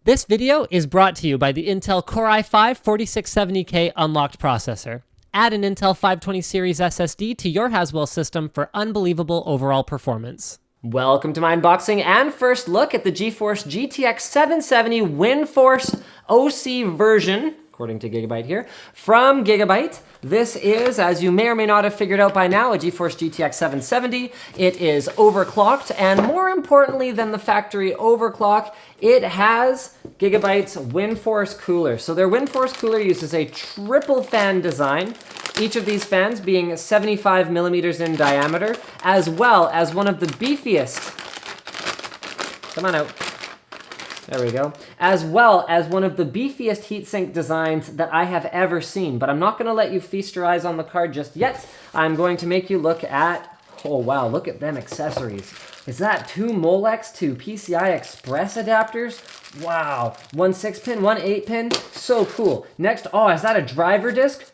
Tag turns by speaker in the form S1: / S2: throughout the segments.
S1: This video is brought to you by the Intel Core i5-4670K unlocked processor. Add an Intel 520 series SSD to your Haswell system for unbelievable overall performance. Welcome to my unboxing and first look at the GeForce GTX 770 Windforce OC version, according to Gigabyte here, from Gigabyte. This is, as you may or may not have figured out by now, a GeForce GTX 770. It is overclocked, and more importantly than the factory overclock, it has Gigabyte's Windforce Cooler. So their Windforce Cooler uses a triple fan design, each of these fans being 75 millimeters in diameter, as well as one of the beefiest, come on out, there we go, as well as one of the beefiest heatsink designs that I have ever seen. But I'm not going to let you feast your eyes on the card just yet. I'm going to make you look at, oh wow, look at them accessories. Is that two Molex to PCI Express adapters? Wow, one 6-pin, one 8-pin, so cool. Next, oh, is that a driver disc?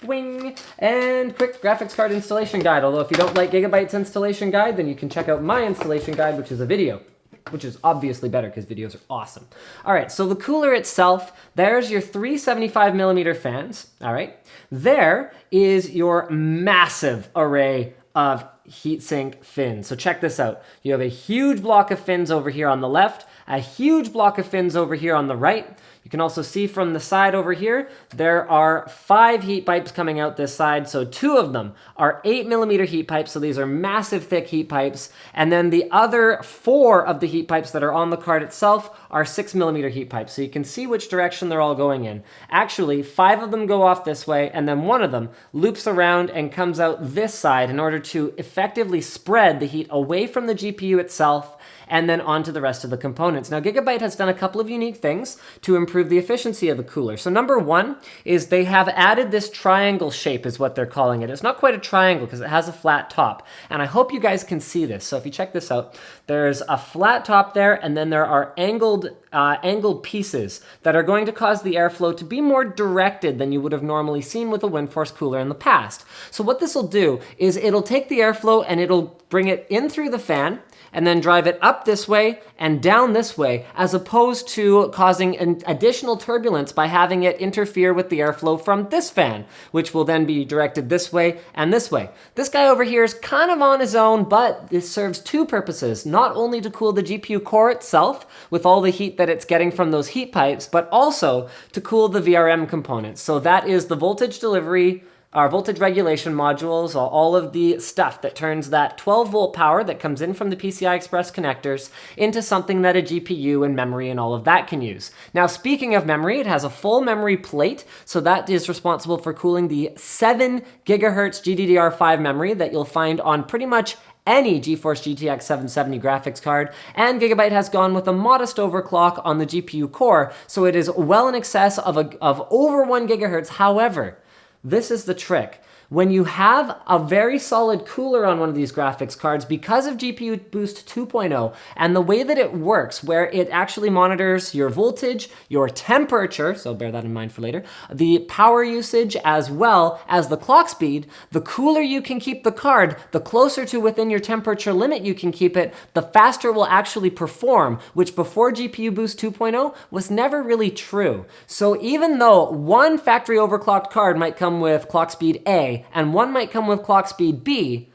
S1: Wing, and quick graphics card installation guide. Although if you don't like Gigabyte's installation guide, then you can check out my installation guide, which is a video, which is obviously better because videos are awesome. All right, so the cooler itself, there's your three 75 millimeter fans, all right? There is your massive array of heatsink fins. So check this out. You have a huge block of fins over here on the left, a huge block of fins over here on the right. You can also see from the side over here, there are 5 heat pipes coming out this side. So 2 of them are 8 millimeter heat pipes. So these are massive thick heat pipes. And then the other 4 of the heat pipes that are on the card itself are 6 millimeter heat pipes. So you can see which direction they're all going in. Actually, 5 of them go off this way, and then 1 of them loops around and comes out this side in order to effectively spread the heat away from the GPU itself and then onto the rest of the components. Now, Gigabyte has done a couple of unique things to improve the efficiency of the cooler. So number one is they have added this triangle shape, is what they're calling it. It's not quite a triangle because it has a flat top. And I hope you guys can see this. So if you check this out, there's a flat top there, and then there are angled pieces that are going to cause the airflow to be more directed than you would have normally seen with a Windforce cooler in the past. So what this will do is it'll take the airflow and it'll bring it in through the fan, and then drive it up this way and down this way, as opposed to causing an additional turbulence by having it interfere with the airflow from this fan, which will then be directed this way and this way. This guy over here is kind of on his own, but this serves 2 purposes, not only to cool the GPU core itself with all the heat that it's getting from those heat pipes, but also to cool the VRM components. So that is the voltage delivery, our voltage regulation modules, all of the stuff that turns that 12 volt power that comes in from the PCI Express connectors into something that a GPU and memory and all of that can use. Now, speaking of memory, it has a full memory plate, so that is responsible for cooling the 7 gigahertz GDDR5 memory that you'll find on pretty much any GeForce GTX 770 graphics card, and Gigabyte has gone with a modest overclock on the GPU core, so it is well in excess of over 1 gigahertz. However, this is the trick. When you have a very solid cooler on one of these graphics cards, because of GPU Boost 2.0 and the way that it works, where it actually monitors your voltage, your temperature, so bear that in mind for later, the power usage, as well as the clock speed, the cooler you can keep the card, the closer to within your temperature limit you can keep it, the faster it will actually perform, which before GPU Boost 2.0 was never really true. So even though one factory overclocked card might come with clock speed A, and one might come with clock speed B,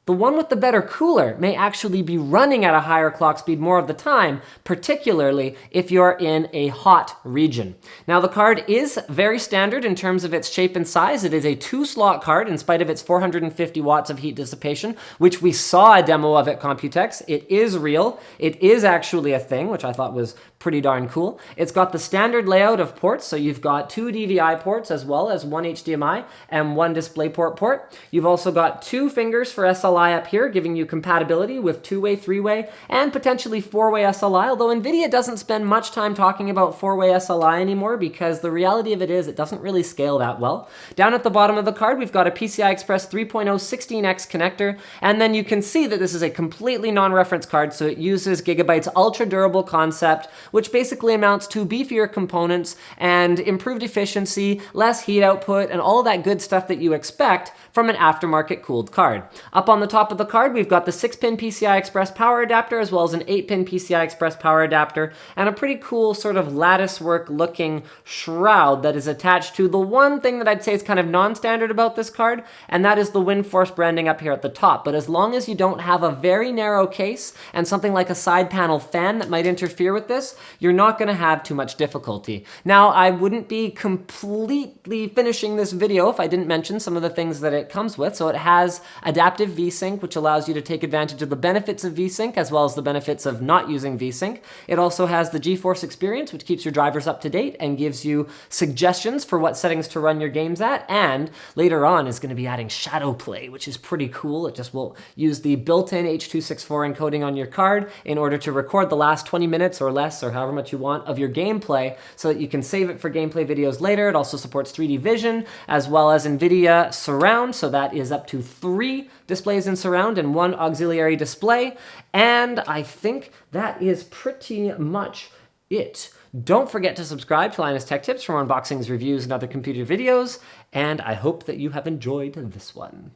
S1: the one with the better cooler may actually be running at a higher clock speed more of the time, particularly if you're in a hot region. Now, the card is very standard in terms of its shape and size. It is a 2-slot card in spite of its 450 watts of heat dissipation, which we saw a demo of at Computex. It is real. It is actually a thing, which I thought was pretty darn cool. It's got the standard layout of ports, so you've got 2 DVI ports as well as 1 HDMI and 1 DisplayPort port. You've also got 2 fingers for SLI up here, giving you compatibility with 2-way, 3-way, and potentially 4-way SLI, although NVIDIA doesn't spend much time talking about 4-way SLI anymore because the reality of it is it doesn't really scale that well. Down at the bottom of the card, we've got a PCI Express 3.0 16X connector, and then you can see that this is a completely non-reference card, so it uses Gigabyte's ultra-durable concept, which basically amounts to beefier components and improved efficiency, less heat output, and all that good stuff that you expect from an aftermarket cooled card. Up on the top of the card, we've got the 6-pin PCI Express power adapter, as well as an 8-pin PCI Express power adapter, and a pretty cool sort of lattice work looking shroud that is attached to the one thing that I'd say is kind of non-standard about this card, and that is the Windforce branding up here at the top. But as long as you don't have a very narrow case and something like a side panel fan that might interfere with this, you're not going to have too much difficulty. Now, I wouldn't be completely finishing this video if I didn't mention some of the things that it comes with. So it has adaptive VSync, which allows you to take advantage of the benefits of VSync as well as the benefits of not using VSync. It also has the GeForce experience, which keeps your drivers up to date and gives you suggestions for what settings to run your games at. And later on is going to be adding shadow play, which is pretty cool. It just will use the built-in H.264 encoding on your card in order to record the last 20 minutes or less, or however much you want, of your gameplay so that you can save it for gameplay videos later. It also supports 3D vision as well as NVIDIA Surround, so that is up to 3 displays in surround and 1 auxiliary display. And I think that is pretty much it. Don't forget to subscribe to Linus Tech Tips for more unboxings, reviews, and other computer videos, and I hope that you have enjoyed this one.